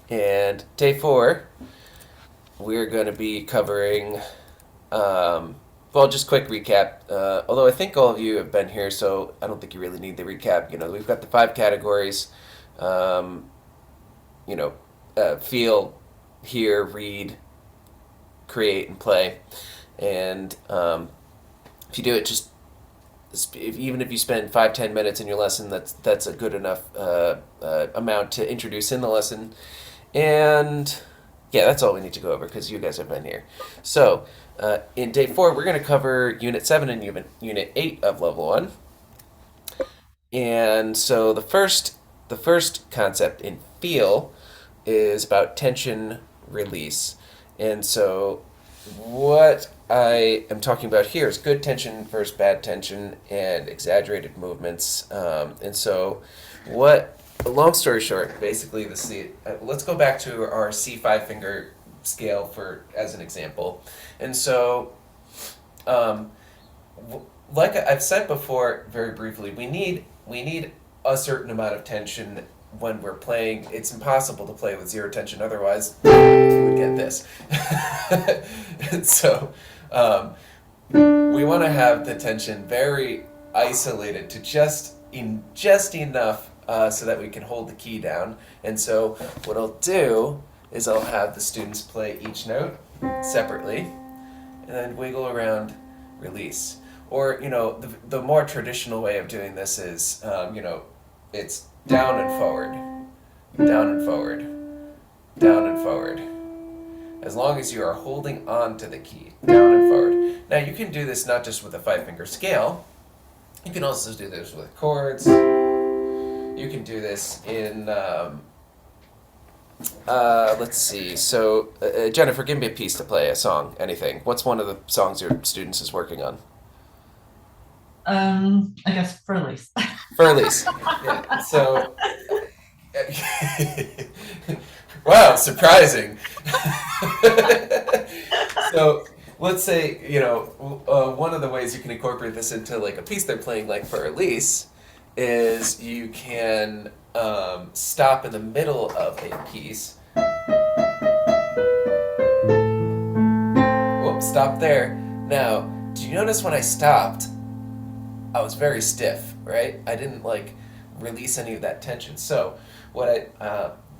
And day 4, we're going to be covering, well, just quick recap. Although I think all of you have been here, so I don't think you really need the recap. We've got the 5 categories. Um, you know, feel, hear, read, create, and play. And if you do it just even if you spend 5-10 minutes in your lesson, that's a good enough amount to introduce in the lesson. And yeah, that's all we need to go over because you guys have been here. So in day 4, we're going to cover Unit 7 and Unit 8 of Level 1. And so the first concept in feel is about tension release. And so what I am talking about here is good tension versus bad tension and exaggerated movements. And so, long story short, basically, let's go back to our C5 finger scale for as an example. And so, um, like I've said before, very briefly, we need a certain amount of tension when we're playing. It's impossible to play with zero tension, otherwise you would get this. And so we want to have the tension very isolated to just enough so that we can hold the key down. And so what I'll do is I'll have the students play each note separately and then wiggle around, release. Or, the more traditional way of doing this is, it's down and forward, down and forward, down and forward. As long as you are holding on to the key, down and forward. Now, you can do this not just with a 5 finger scale, you can also do this with chords. You can do this in, let's see. So, Jennifer, give me a piece to play, a song, anything. What's one of the songs your students is working on? I guess Furley's. Furley's. Yeah. So, wow, surprising. So let's say one of the ways you can incorporate this into like a piece they're playing, like for Elise, is you can stop in the middle of a piece. Whoop, stop there. Now, do you notice when I stopped, I was very stiff, right? I didn't like release any of that tension. So what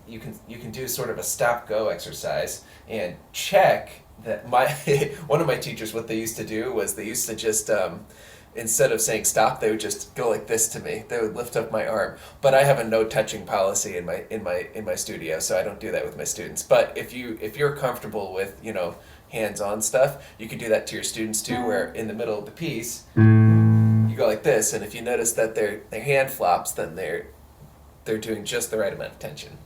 you can do sort of a stop go exercise and check that my one of my teachers, what they used to do was they used to just instead of saying stop, they would just go like this to me. They would lift up my arm. But I have a no touching policy in my studio, so I don't do that with my students. But if you're comfortable with hands on stuff, you could do that to your students too, where in the middle of the piece you go like this, and if you notice that their hand flops, then they're doing just the right amount of tension.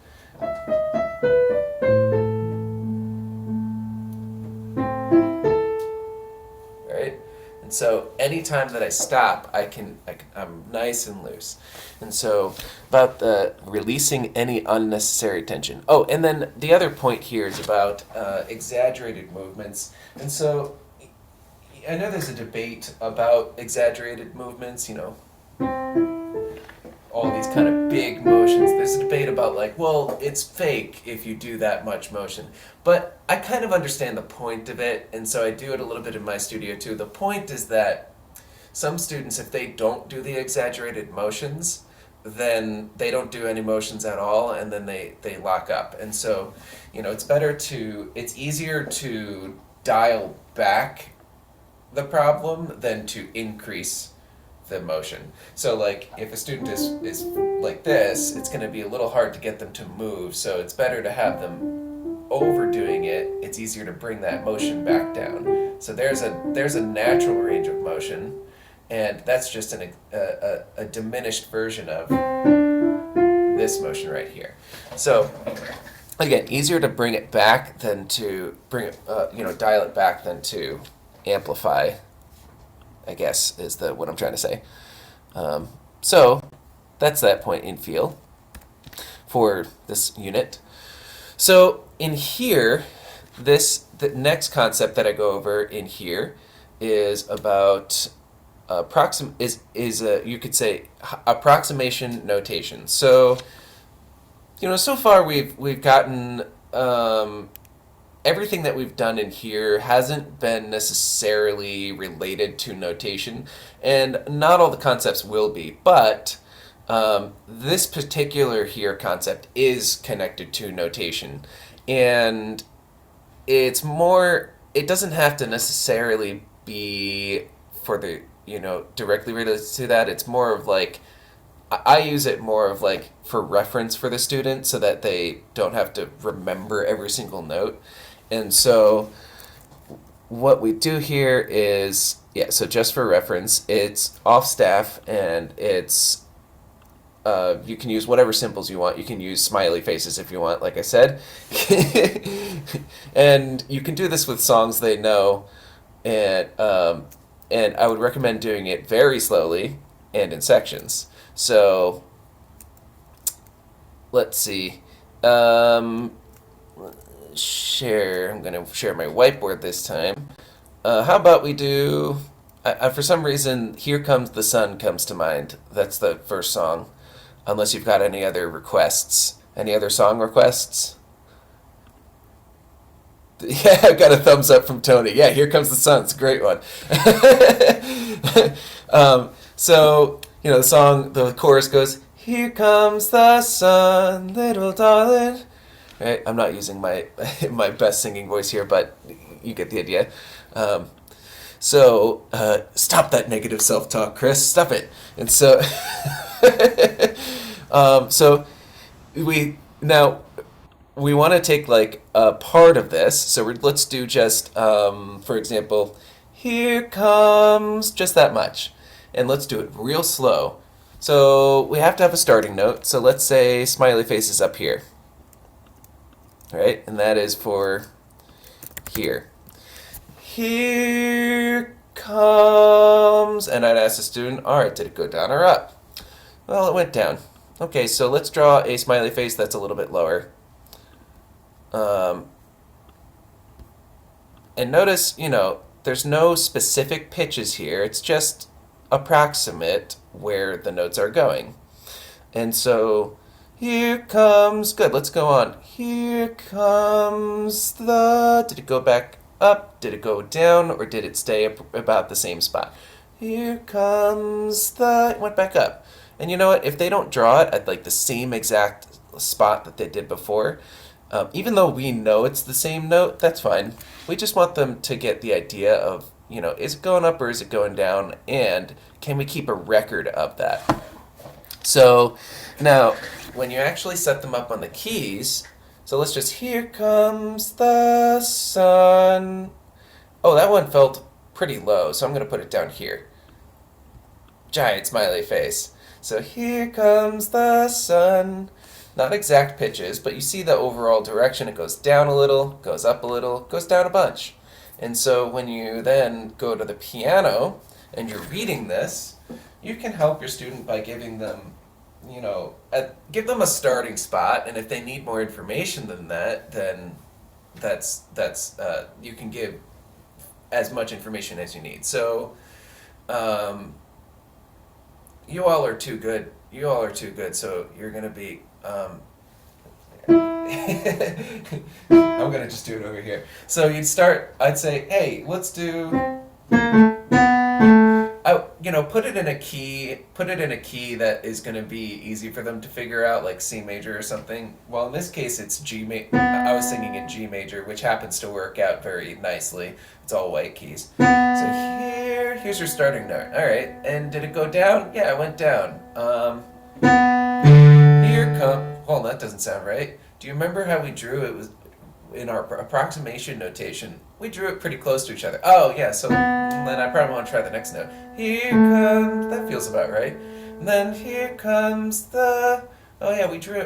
Right? And so anytime that I stop, I'm nice and loose. And so about the releasing any unnecessary tension. Oh, and then the other point here is about exaggerated movements. And so I know there's a debate about exaggerated movements, all these kind of big motions. There's a debate about like, well, it's fake if you do that much motion. But I kind of understand the point of it, and so I do it a little bit in my studio too. The point is that some students, if they don't do the exaggerated motions, then they don't do any motions at all, and then they lock up. And so, it's easier to dial back the problem than to increase the motion. So like if a student is like this, it's going to be a little hard to get them to move. So it's better to have them overdoing it. It's easier to bring that motion back down. So there's a natural range of motion, and that's just a diminished version of this motion right here. So again, easier to bring it back than to dial it back than to amplify, I guess, is what I'm trying to say. So that's that point in feel for this unit. So in here, the next concept that I go over in here is about you could say approximation notation. So So far we've gotten everything that we've done in here hasn't been necessarily related to notation, and not all the concepts will be, but this particular here concept is connected to notation, and it doesn't have to necessarily be for the, directly related to that. It's more of like, I use it more of like for reference for the student so that they don't have to remember every single note. And so what we do here is, yeah, so just for reference, it's off staff, and it's you can use whatever symbols you want. You can use smiley faces if you want, like I said. And you can do this with songs they know, and I would recommend doing it very slowly and in sections. So let's see. I'm going to share my whiteboard this time. How about we do, for some reason, Here Comes the Sun comes to mind. That's the first song. Unless you've got any other requests. Any other song requests? Yeah, I got a thumbs up from Tony. Yeah, Here Comes the Sun. It's a great one. So, the song, the chorus goes, Here comes the sun, little darling. Right? I'm not using my my best singing voice here, but you get the idea. So, stop that negative self-talk, Chris. Stop it. And so, so we want to take like a part of this. So let's do just, for example, here comes, just that much. And let's do it real slow. So we have to have a starting note. So let's say smiley face is up here. All right? And that is for here. Here comes, and I'd ask the student, all right, did it go down or up? Well, it went down. Okay, so let's draw a smiley face that's a little bit lower. And notice, there's no specific pitches here. It's just approximate where the notes are going. And so, here comes, good, let's go on. Here comes did it go back up? Did it go down? Or did it stay about the same spot? Here comes it went back up. And you know what? If they don't draw it at like the same exact spot that they did before, even though we know it's the same note, that's fine. We just want them to get the idea of, is it going up or is it going down? And can we keep a record of that? So now, when you actually set them up on the keys, so let's just, here comes the sun. Oh, that one felt pretty low, so I'm going to put it down here. Giant smiley face. So here comes the sun. Not exact pitches, but you see the overall direction. It goes down a little, goes up a little, goes down a bunch. And so when you then go to the piano and you're reading this, you can help your student by giving them, give them a starting spot. And if they need more information than that, then that's you can give as much information as you need. So you all are too good. So you're going to be... I'm going to just do it over here. So I'd say, hey, let's do... put it in a key that is going to be easy for them to figure out, like C major or something. Well, in this case, it's G major. I was singing in G major, which happens to work out very nicely. It's all white keys. So here's your starting note. All right, and did it go down? Yeah, it went down. Here come. Hold on, that doesn't sound right. Do you remember how we drew it? Was in our approximation notation. We drew it pretty close to each other. Oh yeah, so then I probably want to try the next note. Here comes, that feels about right. And then here comes the, oh yeah, we drew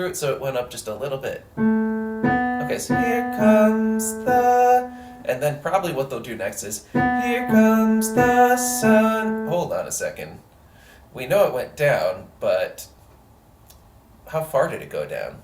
it so it went up just a little bit. Okay, so here comes the, and then probably what they'll do next is, here comes the sun. Hold on a second. We know it went down, but how far did it go down?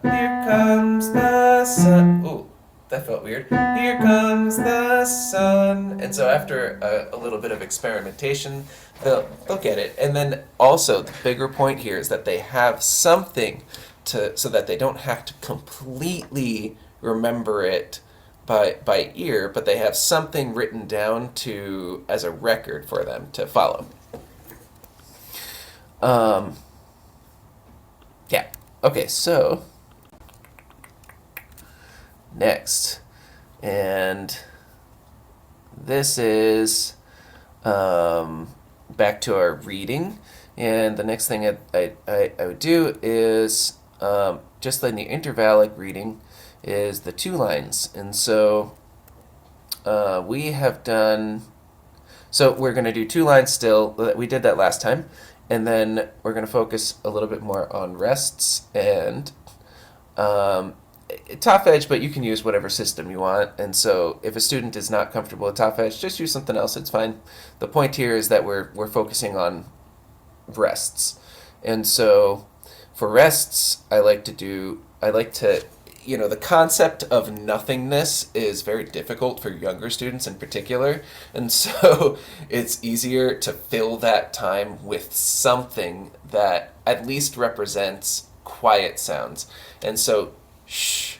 Here comes the sun. Ooh, that felt weird. Here comes the sun. And so after a little bit of experimentation, they'll get it. And then also the bigger point here is that they have something so that they don't have to completely remember it by ear, but they have something written down to as a record for them to follow. Um, yeah. Okay, so next, and this is back to our reading. And the next thing I would do is, just like the intervallic reading, is the 2 lines. And so we have done, so we're going to do 2 lines still. We did that last time. And then we're going to focus a little bit more on rests and top edge, but you can use whatever system you want. And so if a student is not comfortable with top edge, just use something else. It's fine. The point here is that we're focusing on rests. And so for rests, I like to, the concept of nothingness is very difficult for younger students in particular. And so it's easier to fill that time with something that at least represents quiet sounds. And so shh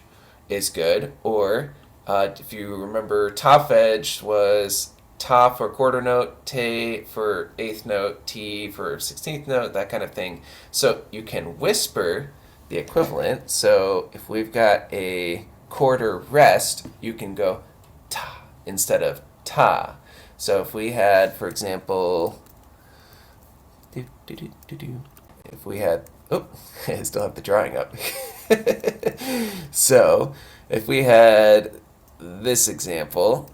is good. Or if you remember, top edge was ta for quarter note, te for eighth note, t for 16th note, that kind of thing. So you can whisper the equivalent. So if we've got a quarter rest, you can go ta instead of ta. So if we had, for example, if we had, oh, I still have the drawing up. So if we had this example,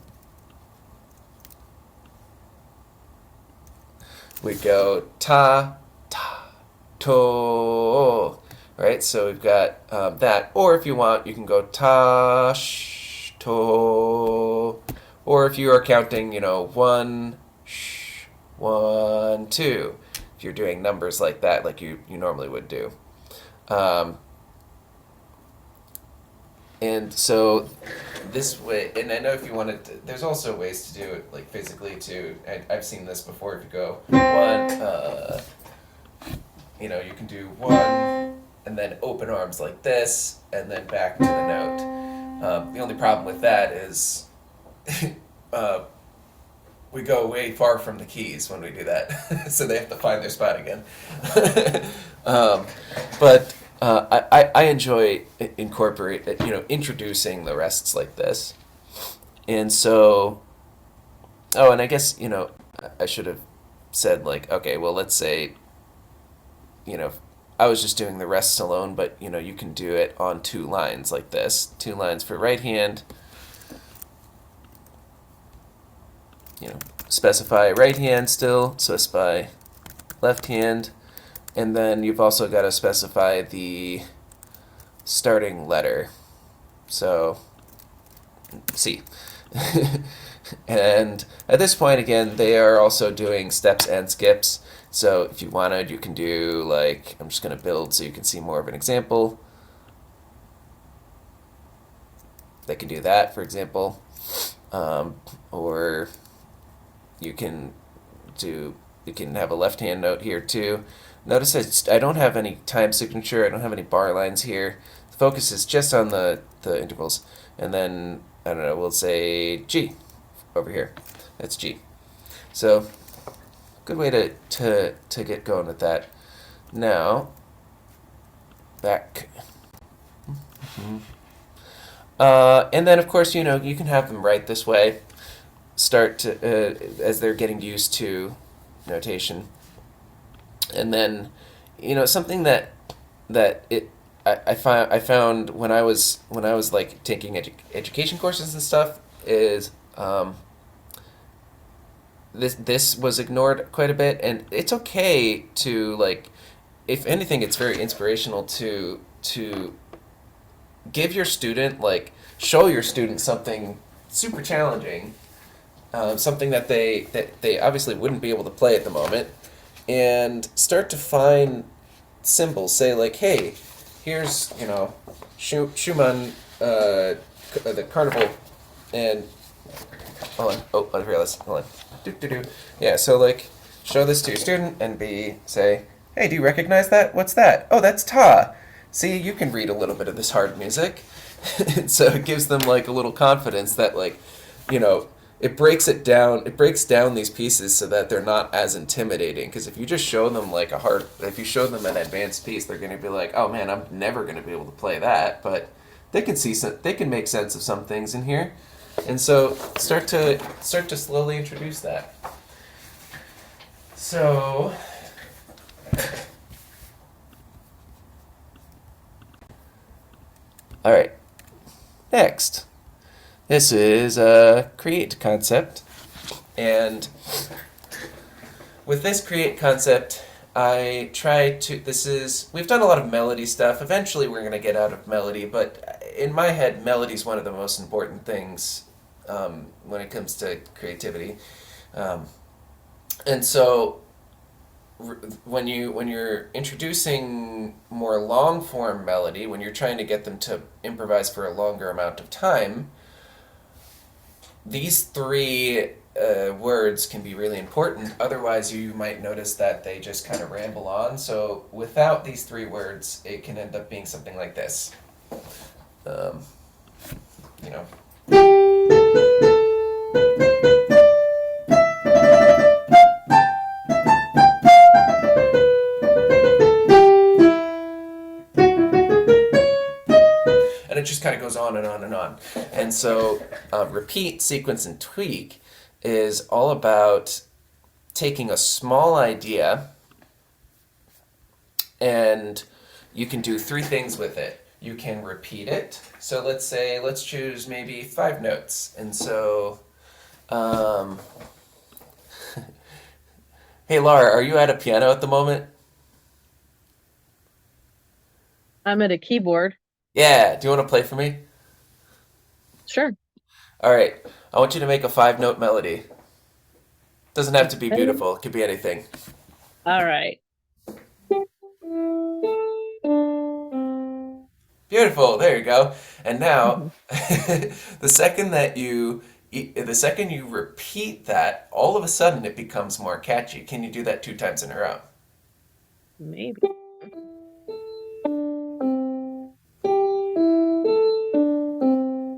we go ta, ta, to, right? So we've got that. Or if you want, you can go ta, sh, to. Or if you are counting, 1, sh, 1, 2. If you're doing numbers like that, like you normally would do. And so this way, and I know if you wanted to, there's also ways to do it like physically too. I've seen this before. If you go 1, you can do 1 and then open arms like this and then back to the note. The only problem with that is we go way far from the keys when we do that. So they have to find their spot again. But I enjoy introducing the rests like this. And so, and I guess, I should have said like, okay, well, let's say, I was just doing the rests alone, but, you can do it on 2 lines like this. 2 lines for right hand, specify right hand still, specify left hand. And then you've also got to specify the starting letter. So, C. And at this point, again, they are also doing steps and skips. So if you wanted, you can do like, I'm just going to build so you can see more of an example. They can do that, for example. Or you can have a left-hand note here too. Notice I don't have any time signature. I don't have any bar lines here. The focus is just on the intervals. And then, I don't know, we'll say G over here. That's G. So, good way to get going with that. Now, back. And then, of course, you can have them write this way. Start to, as they're getting used to notation. And then, something that I found when I was like taking education courses and stuff is this was ignored quite a bit, and it's okay to like, if anything, it's very inspirational to give your student show your student something super challenging, something that they obviously wouldn't be able to play at the moment. And start to find symbols. Say like, hey, here's Schumann, the carnival, and hold on. Oh, I realized. Hold on. Yeah. So like, show this to your student and say, hey, do you recognize that? What's that? Oh, that's ta. see, you can read a little bit of this hard music. So it gives them like a little confidence that like, you know, it breaks down these pieces so that they're not as intimidating. Because if you just show them like if you show them an advanced piece, they're going to be like, oh man, I'm never going to be able to play that. But they can make sense of some things in here. And so start to slowly introduce that. So all right. Next, this is a create concept, and with this create concept, I try to. We've done a lot of melody stuff. Eventually, we're going to get out of melody, but in my head, melody is one of the most important things when it comes to creativity. Um, and so, when you're introducing more long form melody, when you're trying to get them to improvise for a longer amount of time, these three words can be really important. Otherwise, you might notice that they just kind of ramble on. So, without these three words, it can end up being something like this. Um, you know. And it just kind of goes on and on and on. And so, repeat, sequence, and tweak is all about taking a small idea and you can do three things with it. You can repeat it. So let's choose maybe 5 notes. And so, um, hey Laura, are you at a piano at the moment? I'm at a keyboard. Yeah. Do you want to play for me? Sure. All right. I want you to make a 5 note melody. Doesn't have to be Okay. beautiful. It could be anything. All right. Beautiful. There you go. And now, Mhm. the second you repeat that, all of a sudden it becomes more catchy. Can you do that 2 times in a row? Maybe.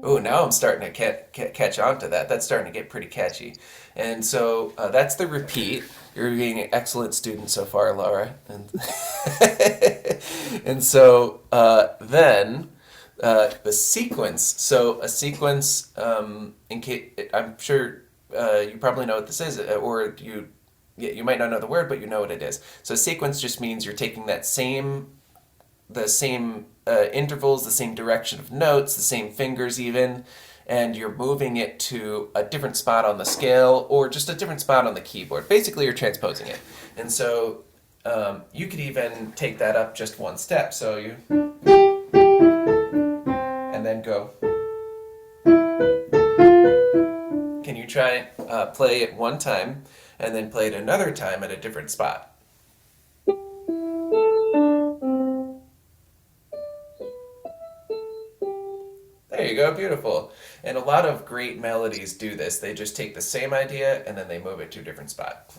Oh, now I'm starting to catch on to that. That's starting to get pretty catchy. And so that's the repeat. You're being an excellent student so far, Laura. And and so then the sequence. So a sequence. In case I'm sure you probably know what this is, or you. Yeah, you might not know the word, but you know what it is. So sequence just means you're taking the same intervals, the same direction of notes, the same fingers even, and you're moving it to a different spot on the scale or just a different spot on the keyboard. Basically, you're transposing it. And so you could even take that up just one step. So you, and then go. Can you try play it one time and then play it another time at a different spot? There you go, beautiful. And a lot of great melodies do this. They just take the same idea and then they move it to a different spot.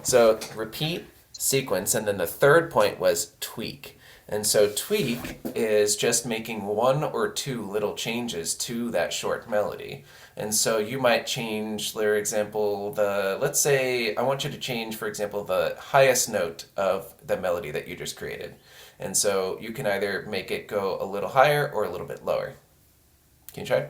So repeat, sequence, and then the third point was tweak. And so tweak is just making one or two little changes to that short melody. And so you might change, for example, let's say I want you to change, for example, the highest note of the melody that you just created. And so you can either make it go a little higher or a little bit lower. Can you try?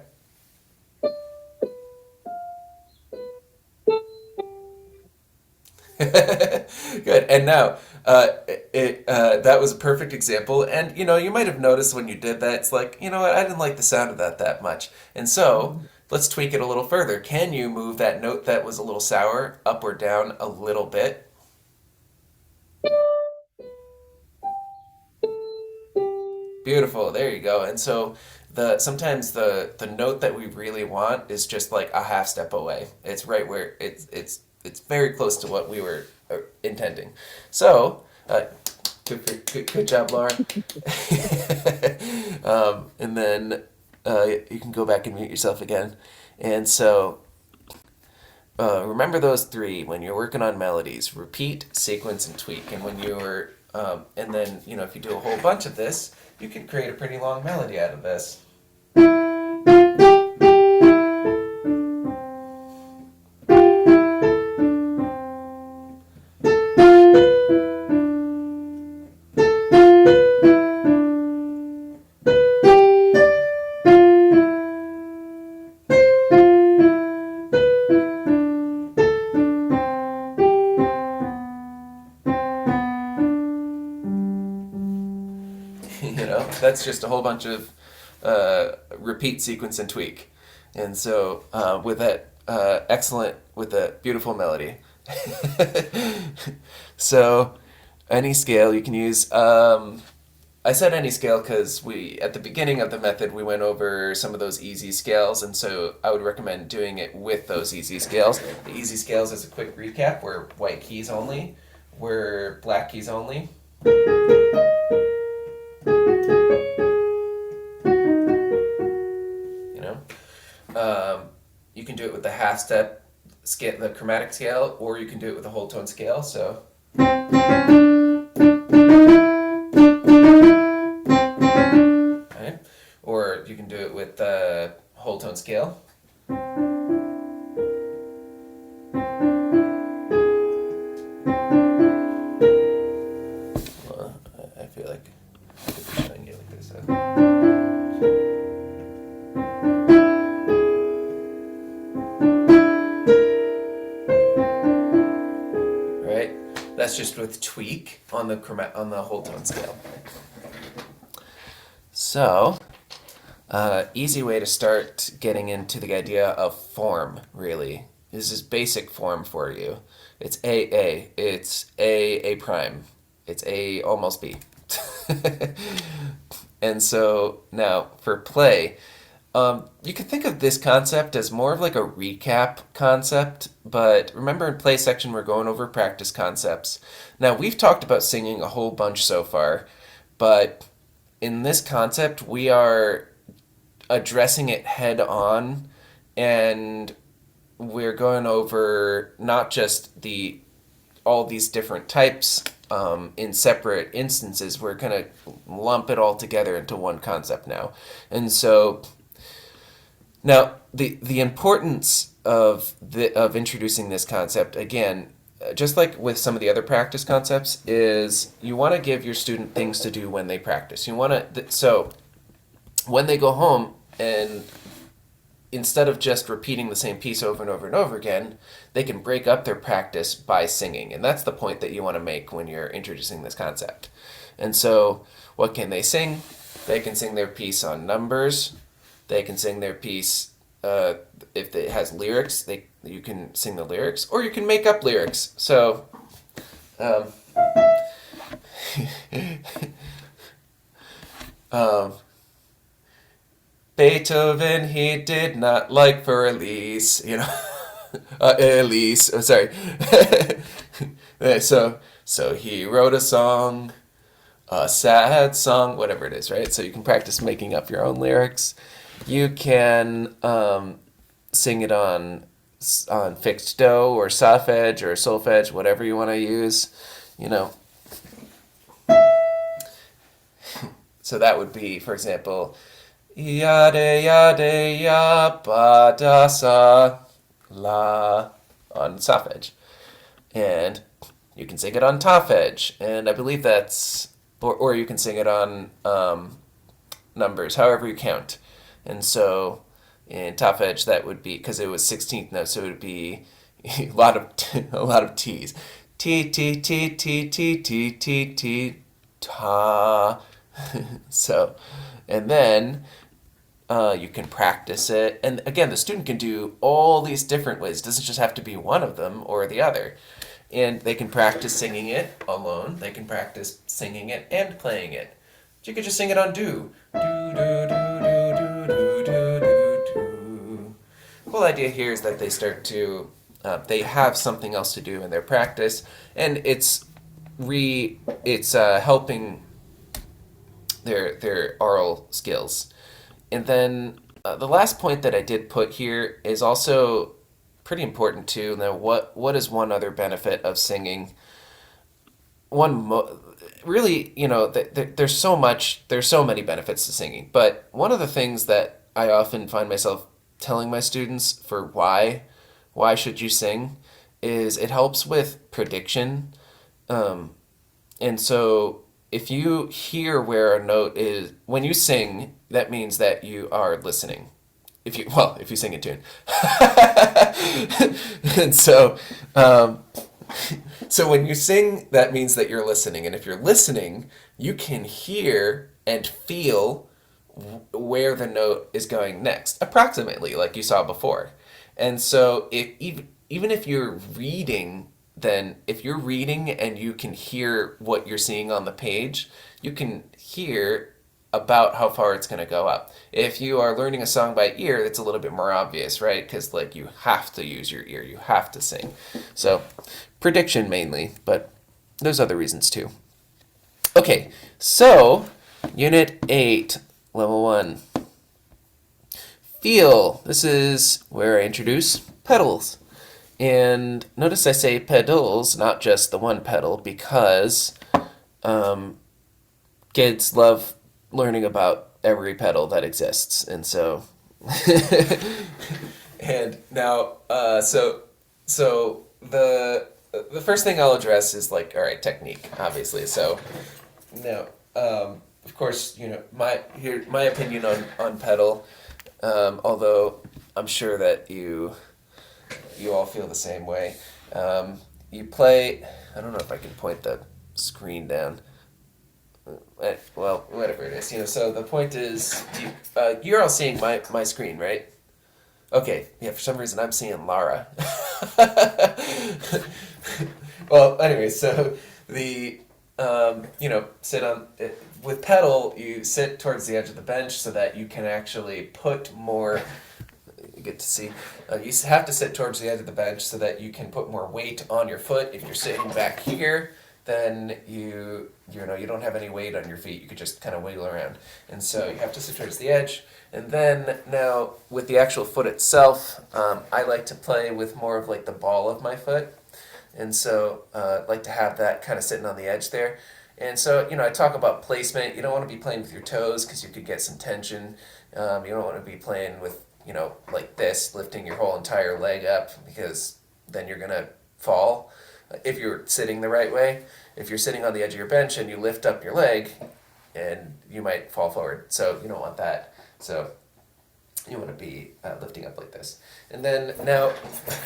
Good. And now, that was a perfect example. And you might have noticed when you did that, it's like, you know what, I didn't like the sound of that much. And so, Mhm. let's tweak it a little further. Can you move that note that was a little sour up or down a little bit? Beautiful. There you go. And so sometimes the note that we really want is just like a half step away. It's right where it's very close to what we were intending. So, good job, Laura. And then you can go back and mute yourself again. And so remember those three when you're working on melodies: repeat, sequence, and tweak. And when you're and then if you do a whole bunch of this, you can create a pretty long melody out of this. That's just a whole bunch of repeat, sequence, and tweak. And so with that excellent, with a beautiful melody. So any scale you can use. I said any scale because we at the beginning of the method we went over some of those easy scales, and so I would recommend doing it with those easy scales. The easy scales, as a quick recap, were white keys only, were black keys only. You know, you can do it with the half step scale, the chromatic scale, or you can do it with the whole tone scale. So. Right? Or you can do it with the whole tone scale. Well, I feel like I could be showing you like this. Right? That's just with tweak on the on the whole tone scale. So, easy way to start getting into the idea of form, really. This is basic form for you. It's A, it's A prime, it's A almost B. And so now for play, you can think of this concept as more of like a recap concept, but remember in play section we're going over practice concepts. Now we've talked about singing a whole bunch so far, but in this concept we are addressing it head on, and we're going over not just the all these different types in separate instances. We're going to lump it all together into one concept now. And so now the importance of introducing this concept, again, just like with some of the other practice concepts, is you want to give your student things to do when they practice. You want to so when they go home, and instead of just repeating the same piece over and over and over again, they can break up their practice by singing. And that's the point that you want to make when you're introducing this concept. And so what can they sing? They can sing their piece on numbers. They can sing their piece, if it has lyrics, you can sing the lyrics, or you can make up lyrics. So, um, Beethoven, he did not like for Elise, Elise, oh, sorry. so he wrote a song, a sad song, whatever it is, right? So you can practice making up your own lyrics. You can sing it on fixed do or solfege or solfege, whatever you want to use, So that would be, for example, yade yade ya ba da sa la on solfege, and you can sing it on topfege, and I believe that's or you can sing it on numbers, however you count. And so in topfege that would be, because it was 16th notes, so it would be a lot of T's. T T T T T T T T ta. So, and then you can practice it. And again, the student can do all these different ways. It doesn't just have to be one of them or the other. And they can practice singing it alone. They can practice singing it and playing it. You could just sing it on do. Do, do, do, do, do, do, do, do. The whole idea here is that they start to, they have something else to do in their practice. And it's helping their oral skills. And then the last point that I did put here is also pretty important too. Now, what is one other benefit of singing? really, there's so many benefits to singing. But one of the things that I often find myself telling my students for why should you sing, is it helps with prediction. Um, and so if you hear where a note is, when you sing, that means that you are listening. If you sing in tune. And um, so when you sing, that means that you're listening. And if you're listening, you can hear and feel where the note is going next, approximately, like you saw before. And so even if you're reading, then if you're reading and you can hear what you're seeing on the page, you can hear about how far it's going to go up. If you are learning a song by ear, it's a little bit more obvious, right? Because like you have to use your ear, you have to sing. So prediction mainly, but there's other reasons too. Okay, so Unit 8, Level 1. Feel. This is where I introduce pedals. And notice I say pedals, not just the one pedal, because um, kids love learning about every pedal that exists. And so, and now, the first thing I'll address is like, all right, technique, obviously. So now, of course, my opinion on pedal. Although I'm sure that you all feel the same way. You play. I don't know if I can point the screen down. Well, whatever it is. So the point is, you're all seeing my screen, right? Okay. Yeah. For some reason, I'm seeing Lara. Well, anyway, so the sit on with pedal. You sit towards the edge of the bench so that you can actually put more. You get to see. You have to sit towards the edge of the bench so that you can put more weight on your foot. If you're sitting back here, then you don't have any weight on your feet. You could just kind of wiggle around, and so you have to sit towards the edge. And then now with the actual foot itself, I like to play with more of like the ball of my foot, and so like to have that kind of sitting on the edge there. And so I talk about placement. You don't want to be playing with your toes because you could get some tension. You don't want to be playing with like this, lifting your whole entire leg up because then you're gonna fall if you're sitting the right way. If you're sitting on the edge of your bench and you lift up your leg, and you might fall forward. So you don't want that. So you want to be lifting up like this. And then now,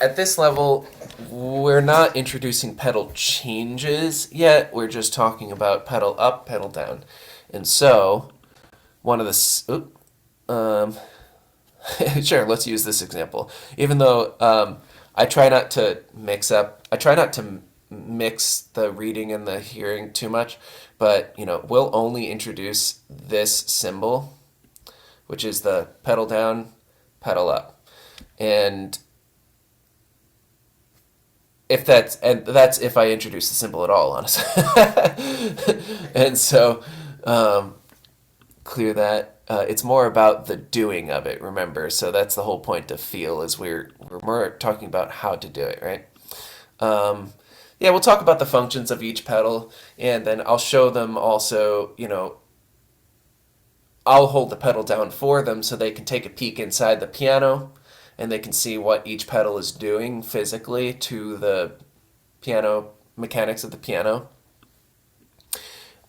at this level, we're not introducing pedal changes yet. We're just talking about pedal up, pedal down. And so, one of the... sure, let's use this example. Even though I try not to mix the reading and the hearing too much, but we'll only introduce this symbol, which is the pedal down, pedal up. And that's if I introduce the symbol at all, honestly. And so clear that. It's more about the doing of it, remember. So that's the whole point of feel, is we're more talking about how to do it, right? Yeah, we'll talk about the functions of each pedal, and then I'll show them also, I'll hold the pedal down for them so they can take a peek inside the piano, and they can see what each pedal is doing physically to the piano mechanics of the piano.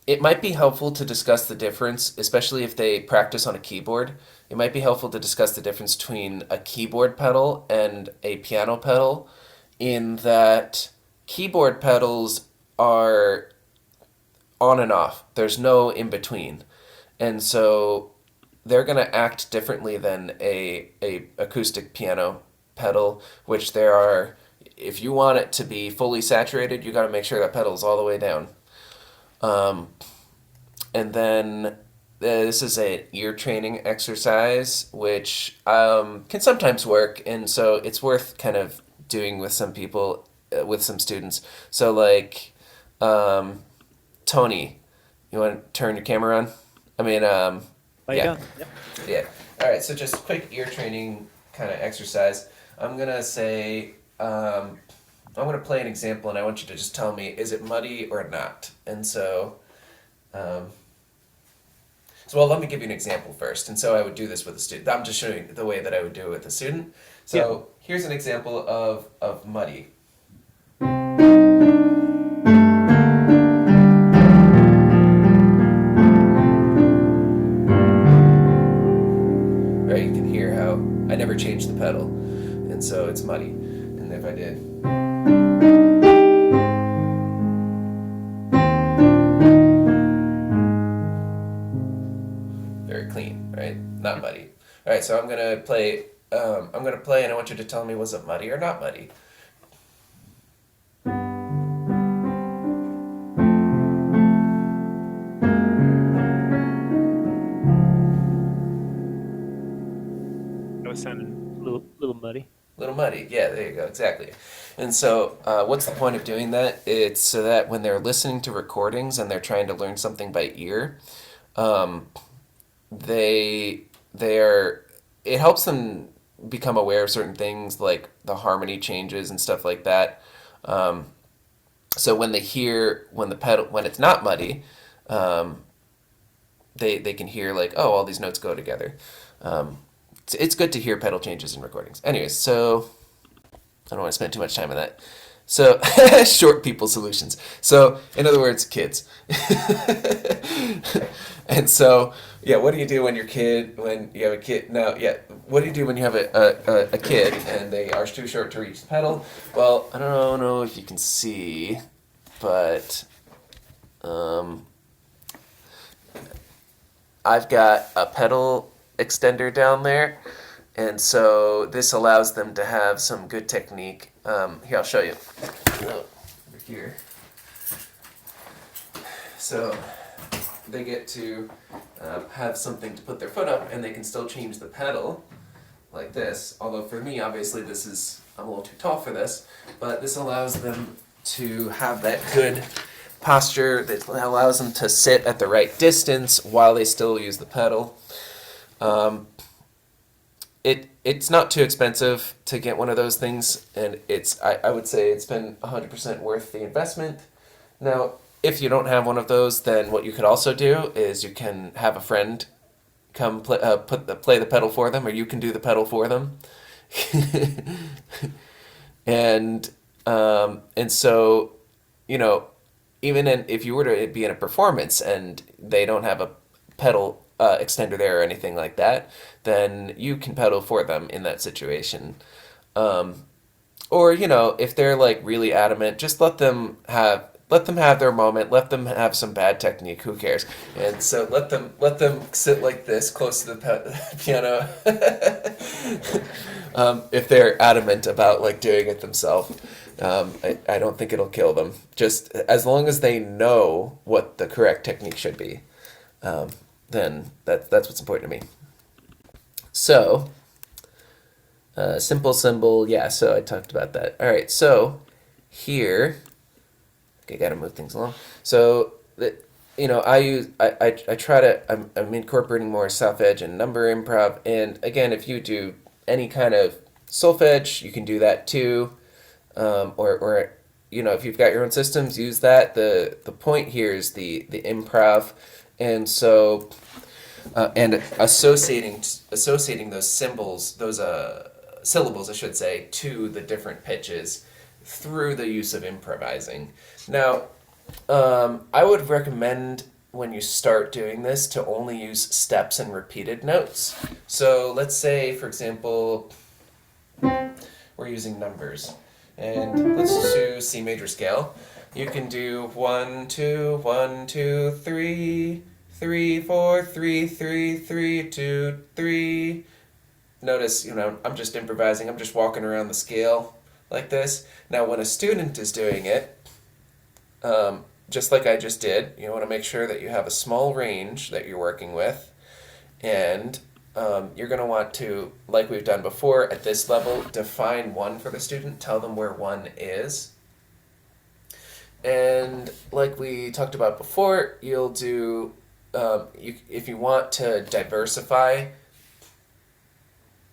It might be helpful to discuss the difference, especially if they practice on a keyboard. It might be helpful to discuss the difference between a keyboard pedal and a piano pedal, in that keyboard pedals are on and off. There's no in between. And so they're going to act differently than a acoustic piano pedal, which there are, if you want it to be fully saturated, you got to make sure that pedal is all the way down. And then this is an ear training exercise, which can sometimes work, and so it's worth kind of doing with some people, with some students. So like, Tony, you want to turn your camera on? I mean, Oh, you yeah, go. Yep. yeah. All right, so just quick ear training kind of exercise. I'm gonna say, I'm gonna play an example, and I want you to just tell me, is it muddy or not? And so, Um, so, well, let me give you an example first. And so I would do this with a student. I'm just showing the way that I would do it with a student. Yeah. So here's an example of muddy. Right, you can hear how I never changed the pedal. And so it's muddy. And if I did. Very clean, right? Not muddy. All right, so I'm gonna play. I'm gonna play, and I want you to tell me was it muddy or not muddy. That was sounding a little muddy. Little muddy. Yeah, there you go. Exactly. And so, what's the point of doing that? It's so that when they're listening to recordings and they're trying to learn something by ear, um, they're it helps them become aware of certain things like the harmony changes and stuff like that. Um, so when they hear when it's not muddy, um, they can hear like, oh, all these notes go together. Um, it's good to hear pedal changes in recordings. Anyways, so I don't want to spend too much time on that. So short people solutions. So in other words, kids. And so yeah, what do you do when you have a kid? No, yeah, what do you do when you have a kid and they are too short to reach the pedal? Well, I don't know if you can see, but um, I've got a pedal extender down there, and so this allows them to have some good technique. Here, I'll show you. Over here. So they get to have something to put their foot up, and they can still change the pedal like this. Although for me, obviously, I'm a little too tall for this, but this allows them to have that good posture that allows them to sit at the right distance while they still use the pedal. Um, it's not too expensive to get one of those things, and I would say it's been 100% worth the investment. Now, if you don't have one of those, then what you could also do is you can have a friend come play the pedal for them, or you can do the pedal for them. And so, you know, if you were to be in a performance and they don't have a pedal extender there or anything like that, then you can pedal for them in that situation. Um, or if they're like really adamant, just let them have their moment. Let them have some bad technique. Who cares? And so let them sit like this close to the piano. If they're adamant about like doing it themselves, I don't think it'll kill them. Just as long as they know what the correct technique should be, then that's what's important to me. So, simple symbol, yeah. So I talked about that. All right. So here. Okay, got to move things along. So that I try to I'm incorporating more solfege and number improv. And again, if you do any kind of solfege, you can do that too. Or if you've got your own systems, use that. The point here is the improv, and so and associating those symbols, those syllables, I should say, to the different pitches through the use of improvising. Now, I would recommend when you start doing this to only use steps and repeated notes. So let's say, for example, we're using numbers, and let's do C major scale. You can do 1 2 1 2 3 3 4 3 3 3 2 3. Notice, I'm just improvising. I'm just walking around the scale like this. Now, when a student is doing it, just like I just did, you want to make sure that you have a small range that you're working with, and you're going to want to, like we've done before, at this level, define 1 for the student, tell them where 1 is. And like we talked about before, you'll do, if you want to diversify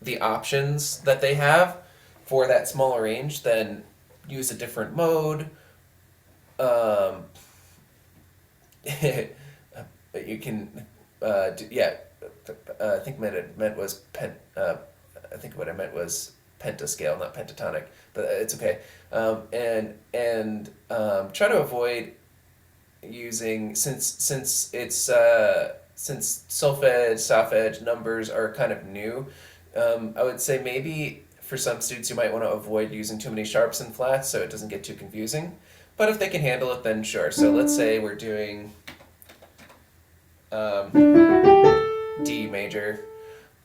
the options that they have for that smaller range, then use a different mode. you can, I think meant was I think what I meant was pentascale, not pentatonic, but it's okay. And try to avoid using since solfege, solfege numbers are kind of new. I would say maybe for some students you might want to avoid using too many sharps and flats so it doesn't get too confusing. But if they can handle it, then sure. So let's say we're doing D major.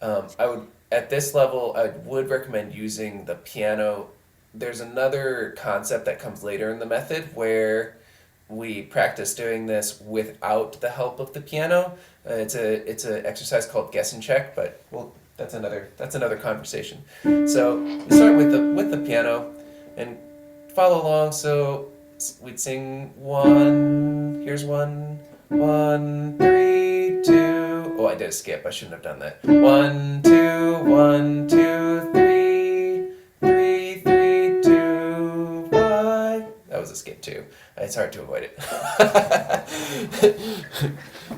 I would at this level I would recommend using the piano. There's another concept that comes later in the method where we practice doing this without the help of the piano. It's a exercise called guess and check, but well, that's another conversation. So we start with the piano and follow along. So we'd sing one. Here's one, 1, 3, 2. Oh, I did a skip. I shouldn't have done that. 1, 2, 1, 2, 3, 3, 3, 2, 5. That was a skip too. It's hard to avoid it.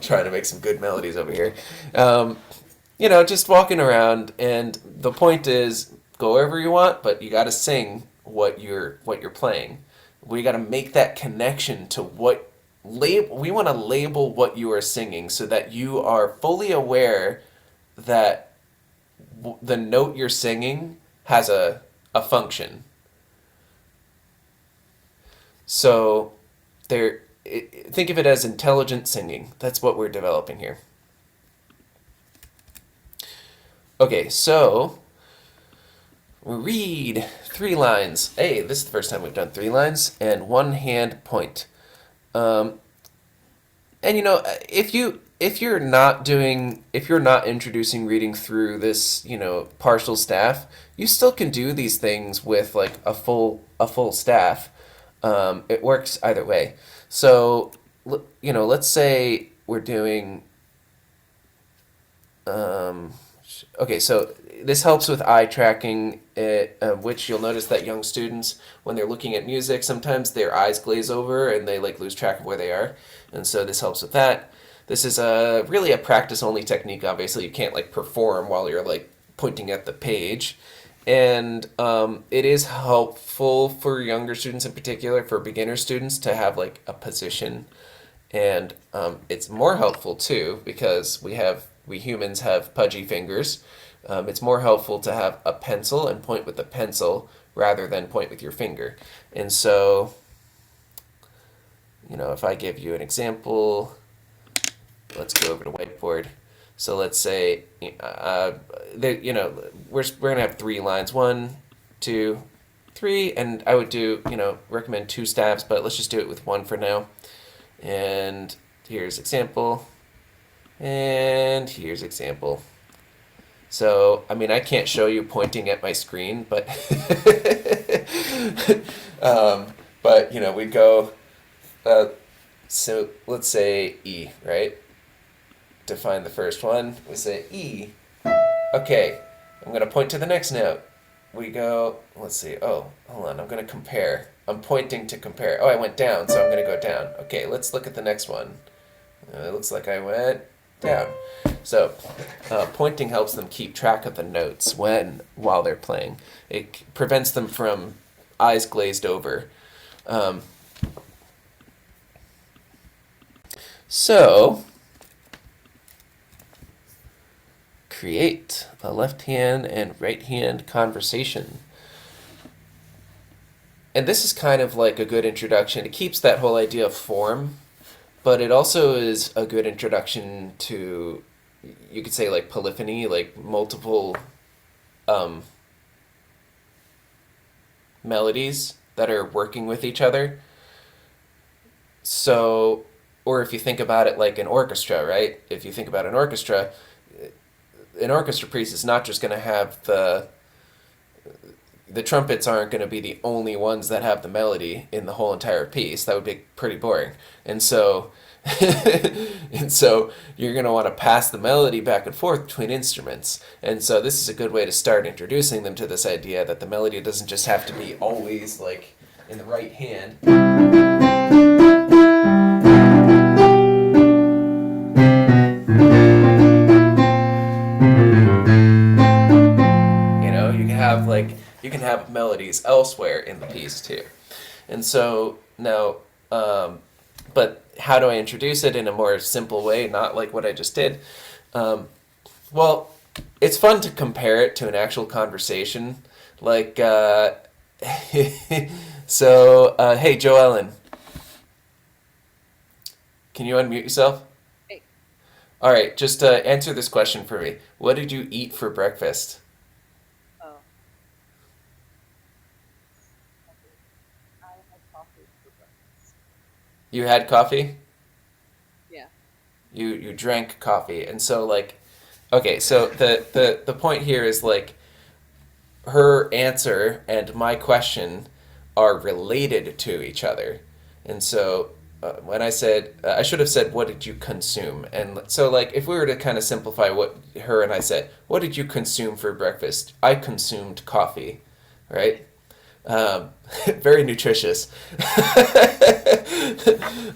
Trying to make some good melodies over here. Just walking around, and the point is go wherever you want, but you got to sing what you're playing. We got to make that connection to what we want to label what you are singing so that you are fully aware that the note you're singing has a function. So think of it as intelligent singing. That's what we're developing here. Okay, so we read 3 lines. Hey, this is the first time we've done 3 lines and 1 hand point. And if you're not introducing reading through this, partial staff, you still can do these things with like a full staff. It works either way. So, let's say we're doing. Okay, so this helps with eye tracking, which you'll notice that young students, when they're looking at music, sometimes their eyes glaze over and they lose track of where they are, and so this helps with that. This is really a practice-only technique. Obviously, you can't perform while you're pointing at the page. And it is helpful for younger students in particular, for beginner students, to have a position. And it's more helpful too because we humans have pudgy fingers. It's more helpful to have a pencil and point with the pencil rather than point with your finger. And so, if I give you an example, let's go over to whiteboard. So let's say, we're gonna have 3 lines, 1, 2, 3, and I would recommend 2 staves, but let's just do it with 1 for now. And here's example, and here's example. So, I can't show you pointing at my screen, but, we'd go, so let's say E, right? To find the first one, we say E. Okay, I'm going to point to the next note. We go, let's see, oh, hold on, I'm going to compare. I'm pointing to compare. Oh, I went down, so I'm going to go down. Okay, let's look at the next one. It looks like I went down. So, pointing helps them keep track of the notes while they're playing. It prevents them from eyes glazed over. So, create a left hand and right hand conversation. And this is kind of like a good introduction. It keeps that whole idea of form, but it also is a good introduction to, you could say, polyphony, multiple melodies that are working with each other. So, or if you think about it like an orchestra, right? If you think about an orchestra piece is not just going to have the trumpets aren't going to be the only ones that have the melody in the whole entire piece. That would be pretty boring. And so you're going to want to pass the melody back and forth between instruments. And so this is a good way to start introducing them to this idea that the melody doesn't just have to be always in the right hand. you can have melodies elsewhere in the piece too. And so now, but how do I introduce it in a more simple way, not like what I just did? Well, it's fun to compare it to an actual conversation. Like, so, hey, Joellen, can you unmute yourself? Hey. All right, just answer this question for me. What did you eat for breakfast? Oh. I had coffee for breakfast. You had coffee? Yeah. You drank coffee. And so, like, okay, so the point here is, like, her answer and my question are related to each other. And so when I said, I should have said, what did you consume? And so, like, if we were to kind of simplify what her and I said, what did you consume for breakfast? I consumed coffee, right? Very nutritious.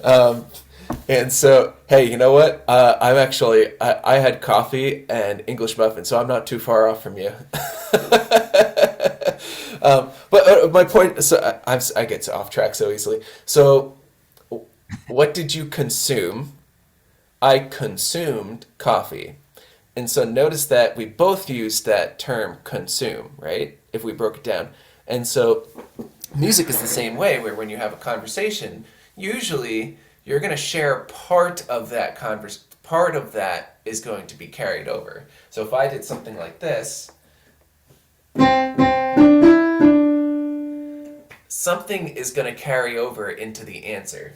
um, and so, hey, you know what? I had coffee and English muffin, so I'm not too far off from you. But my point, so I get off track so easily. So, what did you consume? I consumed coffee. And so notice that we both used that term consume, right? If we broke it down. And so music is the same way, where when you have a conversation, usually you're going to share part of that part of that is going to be carried over. So if I did something like this, something is going to carry over into the answer.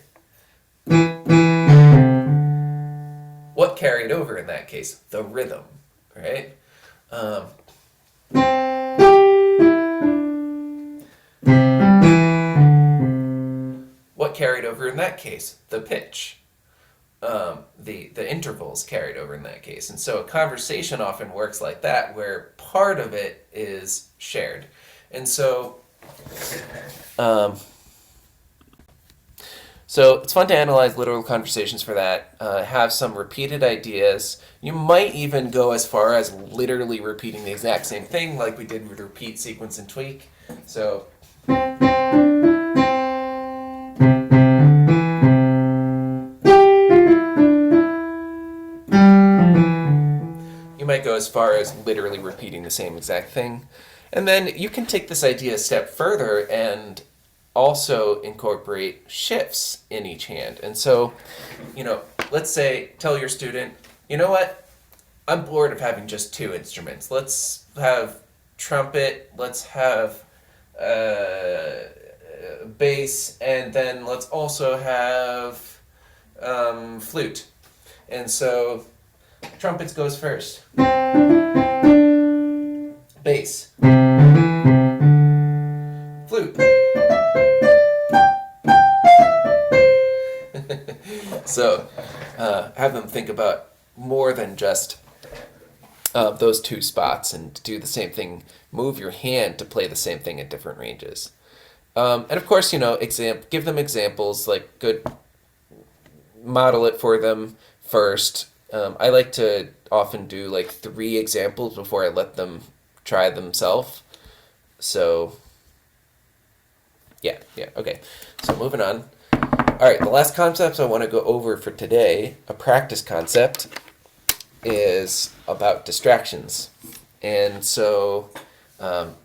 What carried over in that case? The rhythm, right? What carried over in that case? The pitch. The intervals carried over in that case. And so a conversation often works like that, where part of it is shared. And so so it's fun to analyze literal conversations for that, have some repeated ideas. You might even go as far as literally repeating the exact same thing, like we did with repeat, sequence, and tweak. So you might go as far as literally repeating the same exact thing. And then you can take this idea a step further and also incorporate shifts in each hand. And so, let's say, tell your student, you know what? I'm bored of having just two instruments. Let's have trumpet, let's have bass, and then let's also have flute. And so, trumpets goes first. Bass. Flute. So, have them think about more than just those two spots, and do the same thing. Move your hand to play the same thing at different ranges. And of course, give them examples, like good, model it for them first. I like to often do like 3 examples before I let them try themselves. So, yeah, okay. So moving on. All right, the last concept I want to go over for today, a practice concept, is about distractions. And so, and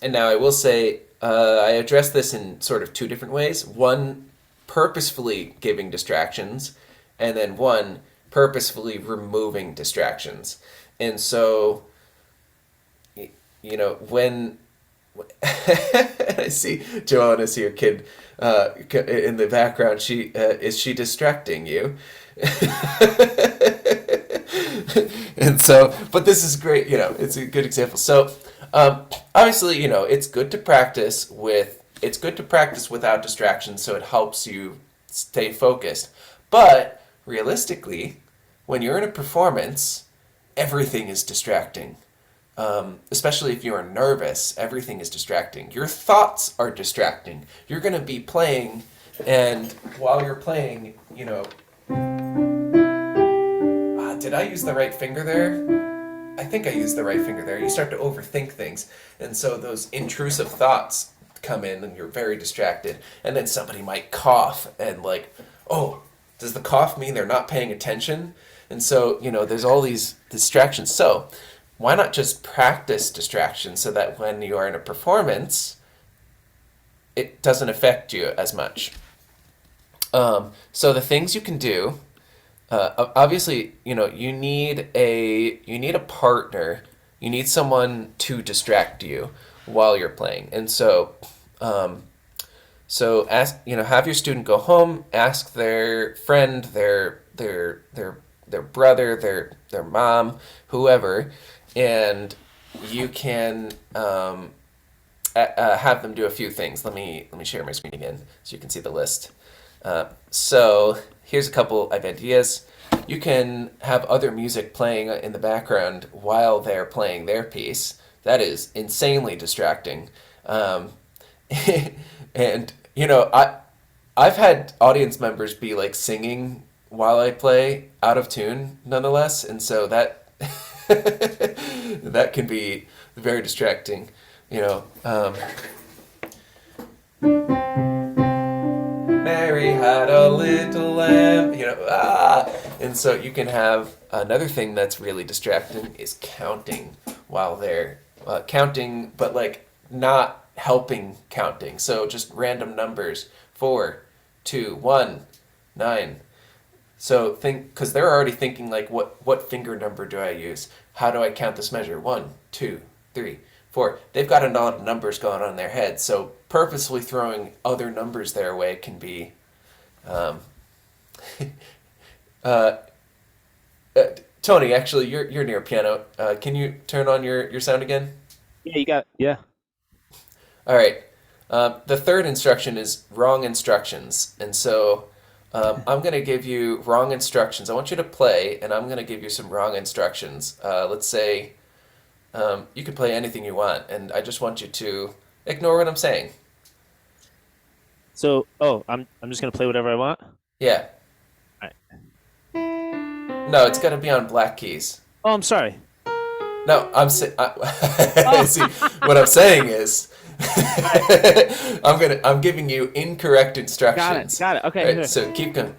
now I will say, I address this in sort of 2 different ways. One, purposefully giving distractions, and then one, purposefully removing distractions. And so, when I see Joanna, see your kid in the background, is she distracting you? And so, but this is great, it's a good example. So, obviously, it's good to practice without distractions, so it helps you stay focused. But realistically, when you're in a performance, everything is distracting. Especially if you are nervous, everything is distracting. Your thoughts are distracting. You're going to be playing, and while you're playing, did I use the right finger there? I think I used the right finger there. You start to overthink things, and so those intrusive thoughts come in, and you're very distracted. And then somebody might cough, and like, oh, does the cough mean they're not paying attention? And so there's all these distractions. So why not just practice distractions so that when you are in a performance, it doesn't affect you as much. So the things you can do, obviously, you need a partner. You need someone to distract you while you're playing, and um, ask have your student go home, ask their friend, their brother, their mom, whoever, and you can have them do a few things. Let me share my screen again so you can see the list. So here's a couple of ideas. You can have other music playing in the background while they're playing their piece. That is insanely distracting. Um, and I've had audience members be like singing while I play out of tune nonetheless, and so that that can be very distracting. You know, Mary had a little lamb, and so you can have another thing that's really distracting is counting while they're counting, but like not helping counting. So just random numbers, 4, 2, 1, 9. So think, because they're already thinking like, what finger number do I use? How do I count this measure? 1, 2, 3, 4. They've got a lot of numbers going on in their head. So purposely throwing other numbers their way can be. Um, uh, uh, Tony, actually, you're near a piano. Can you turn on your sound again? Yeah, you got yeah. All right. The third instruction is wrong instructions. And so I'm going to give you wrong instructions. I want you to play, and I'm going to give you some wrong instructions. Let's say you can play anything you want, and I just want you to ignore what I'm saying. So, I'm just gonna play whatever I want. All Yeah. right. No, it's got to be on black keys. Oh, I'm sorry. No, Oh, see, what I'm saying is all right. I'm giving you incorrect Got it. instructions. Got it. All Okay, right, here. so keep going.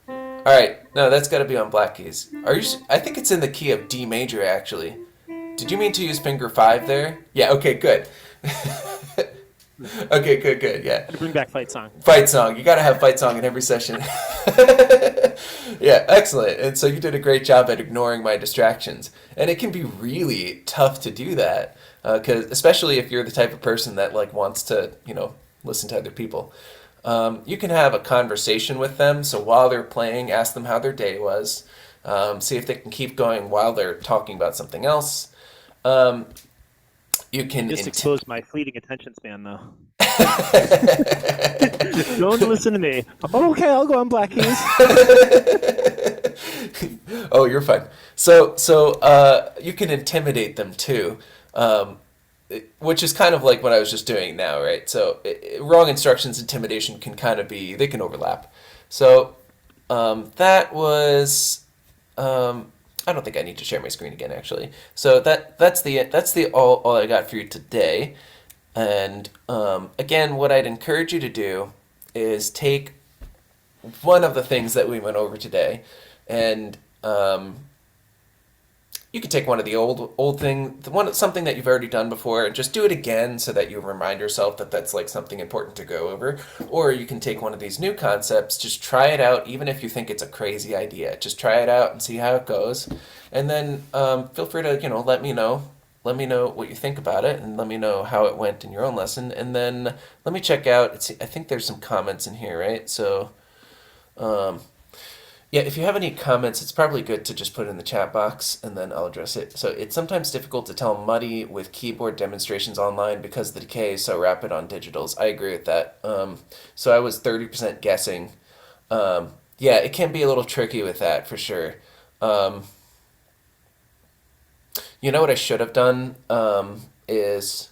All right, no, that's got to be on black keys. I think it's in the key of D major actually. Did you mean to use finger 5 there? Yeah. Okay. Good. Okay. Good. Good. Yeah. Gotta bring back fight song. Fight song. You got to have fight song in every session. Yeah, excellent. And so you did a great job at ignoring my distractions. And it can be really tough to do that, because especially if you're the type of person that like wants to, listen to other people. You can have a conversation with them. So while they're playing, ask them how their day was. See if they can keep going while they're talking about something else. Um, you can Just int- exposed my fleeting attention span, though. Don't listen to me. Oh, okay, I'll go on Black Keys. Oh, you're fine. So you can intimidate them too, which is kind of like what I was just doing now, right? So wrong instructions, intimidation can kind of be they can overlap. So that was. I don't think I need to share my screen again, actually. So that's the all I got for you today. And again, what I'd encourage you to do is take one of the things that we went over today, and you can take one of the old thing, the one something that you've already done before, and just do it again so that you remind yourself that that's like something important to go over. Or you can take one of these new concepts, just try it out, even if you think it's a crazy idea. Just try it out and see how it goes, and then feel free to let me know. Let me know what you think about it, and let me know how it went in your own lesson. And then let me check out. I think there's some comments in here, right? So. Um, yeah, if you have any comments, it's probably good to just put it in the chat box and then I'll address it. So it's sometimes difficult to tell muddy with keyboard demonstrations online because the decay is so rapid on digitals. I agree with that. So I was 30% guessing. Yeah, it can be a little tricky with that for sure. Um, you know what I should have done is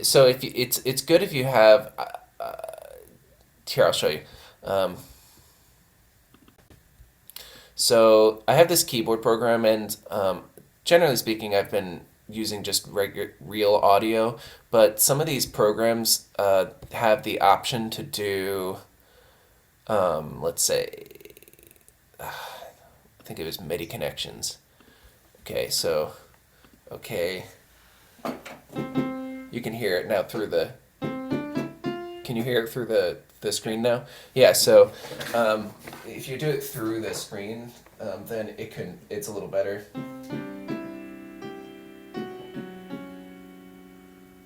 so if you, it's good if you have here I'll show you. Um, So I have this keyboard program, and generally speaking, I've been using just real audio, but some of these programs have the option to do, let's say, I think it was MIDI connections. Okay, so, okay, you can hear it now through the. Can you hear it through the screen now? Yeah. So, if you do it through the screen, then it's a little better,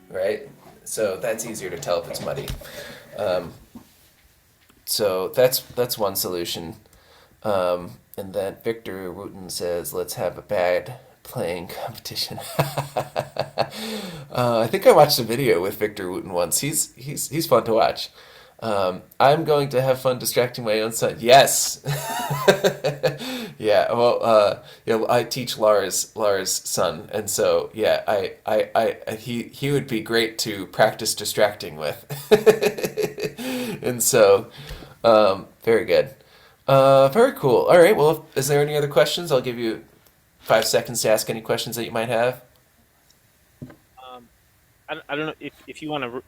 right? So that's easier to tell if it's muddy. Um, so that's one solution. And then Victor Wooten says, "Let's have a bad playing competition." I think I watched a video with Victor Wooten once. He's fun to watch. I'm going to have fun distracting my own son. Yes. Yeah. Well, I teach Lars' son, and so yeah, he would be great to practice distracting with. And so, very good. Very cool. All right. Well, is there any other questions? I'll give you 5 seconds to ask any questions that you might have. Um, I don't know if you want to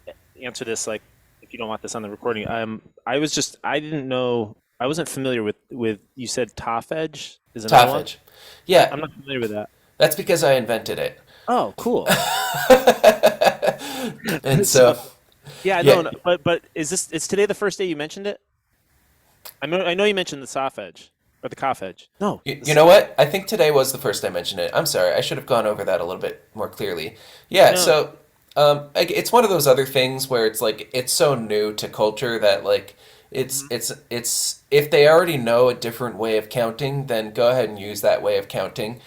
answer this, like if you don't want this on the recording. I didn't know, I wasn't familiar with you said top edge is another Top one. edge. Yeah, I'm not familiar with that. that's because I invented it. Oh, cool. And So so, yeah, yeah, no, but is today the first day you mentioned it? I know you mentioned the soft edge or the cough edge. No, you know what? I think today was the first I mentioned it. I'm sorry. I should have gone over that a little bit more clearly. Yeah, no. so it's one of those other things where it's like it's so new to culture that like Mhm. it's if they already know a different way of counting, then go ahead and use that way of counting.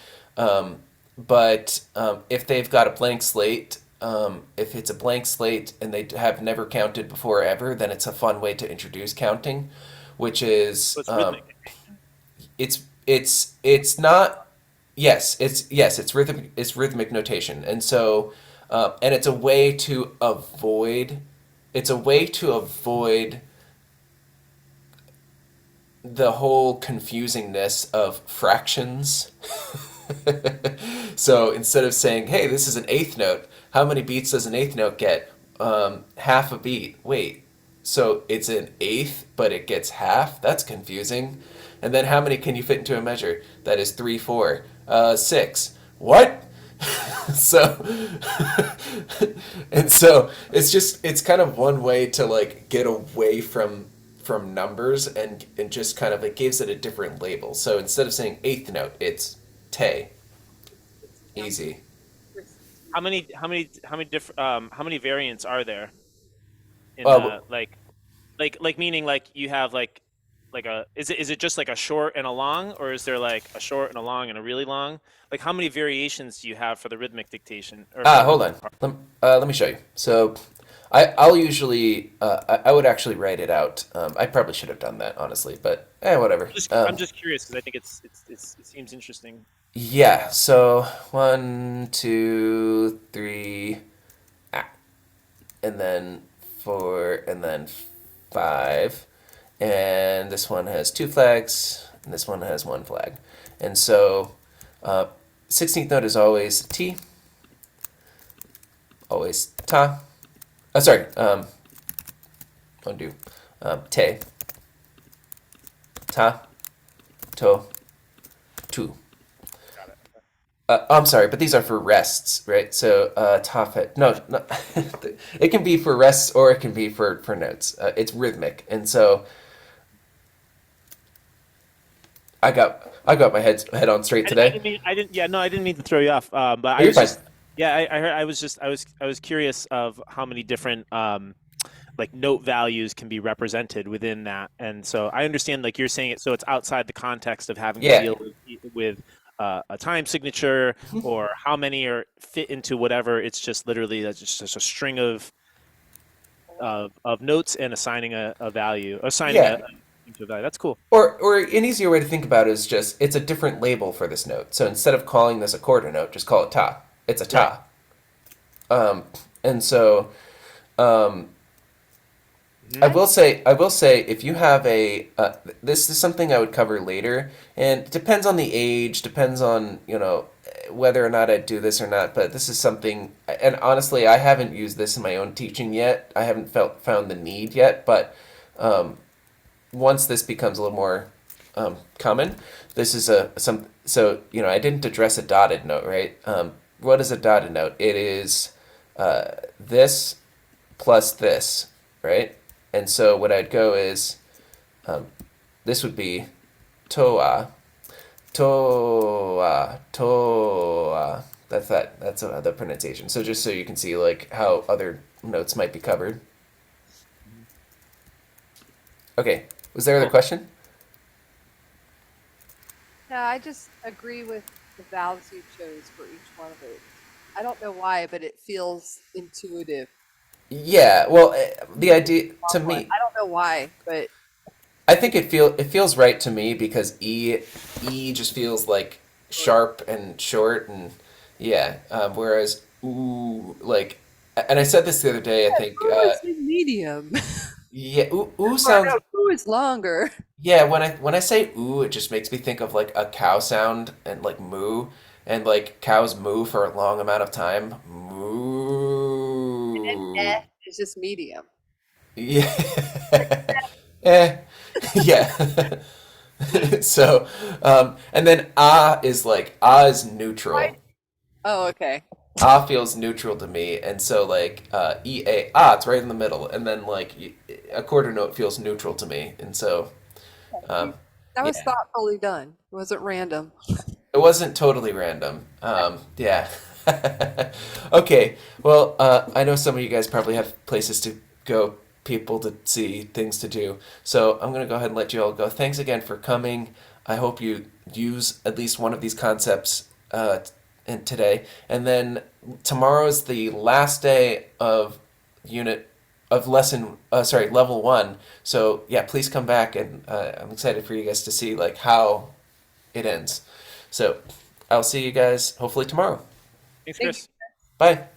But if they've got a blank slate, if it's a blank slate and they have never counted before ever, then it's a fun way to introduce counting, which So is it's rhythmic dictation. it's not. Yes, it's rhythmic notation, and so and it's a way to avoid the whole confusingness of fractions. So instead of saying, "Hey, this is an eighth note. How many beats does an eighth note get?" Half a beat. Wait, so it's an eighth, but it gets half? That's confusing. And then how many can you fit into a measure? That is three, four, six. What? So, and so it's kind of one way to like get away from numbers and just kind of it gives it a different label. So instead of saying eighth note, it's te. It's count Easy. versus How many variants are there in Uh, like meaning like you have like a is it just like a short and a long, or is there like a short and a long and a really long? Like how many variations do you have for the rhythmic dictation or for the Hold rhythmic on. part? Let me show you. So, I'll usually I would actually write it out. I probably should have done that honestly, but whatever. I'm just curious because I think it seems interesting. Yeah. So one, two, three, ah, and then four, and then five, and this one has two flags, and this one has one flag, and so 16th note is always T, always ta. Oh, sorry. Undo. Te, ta, to, tu. Got it. I'm sorry, but these are for rests, right? So ta fet. No, no. It can be for rests or it can be for notes. It's rhythmic, and so I got my head on straight I today. didn't mean I didn't yeah no I didn't mean to throw you off. But Oh, I you're was fine. just yeah I heard I was curious of how many different like note values can be represented within that, and so I understand like you're saying it so it's outside the context of having to Yeah. deal with a time signature or how many are fit into whatever. It's just literally that's just a string of notes and assigning a value, assigning Yeah. into a value. That's cool. Or an easier way to think about it is just it's a different label for this note. So instead of calling this a quarter note, just call it ta. It's a Right. ta. Um, and so um, Hmm. I will say, if you have this is something I would cover later, and it depends on the age, depends on whether or not I do this or not, but this is something, and honestly, I haven't used this in my own teaching yet. I haven't found the need yet, but um, once this becomes a little more common, this is a some. So I didn't address a dotted note, right? What is a dotted note? It is this plus this, right? And so what I'd go is um, this would be toa, toa, toa. That's that. That's the pronunciation. So just so you can see like how other notes might be covered. Okay. Was there a Cool. question? Yeah, I just agree with the vowels you chose for each one of it. I don't know why, but it feels intuitive. Yeah. Well, the idea to Long one. me, I don't know why, but I think it feels right to me because e just feels like sharp and short and yeah. Whereas ooh like, and I said this the other day. I think who is in medium? yeah, ooh Or sounds no, who is longer? yeah. When I say ooh, it just makes me think of like a cow sound and like moo, and like cows moo for a long amount of time. And then Moo. is just medium. Yeah. Eh. Yeah. So, and then is like is Right. neutral. Oh, okay. Feels neutral to me, and so like it's right in the middle, and then like a quarter note feels neutral to me, and so um, That was yeah, thoughtfully done. It wasn't random. it wasn't totally random. Yeah. Okay. Well, I know some of you guys probably have places to go, people to see, things to do. So I'm going to go ahead and let you all go. Thanks again for coming. I hope you use at least one of these concepts today. And then tomorrow is the last day of unit of lesson level 1. So yeah, please come back, and I'm excited for you guys to see like how it ends. So I'll see you guys hopefully tomorrow. Thanks, Thank you. Chris. Bye.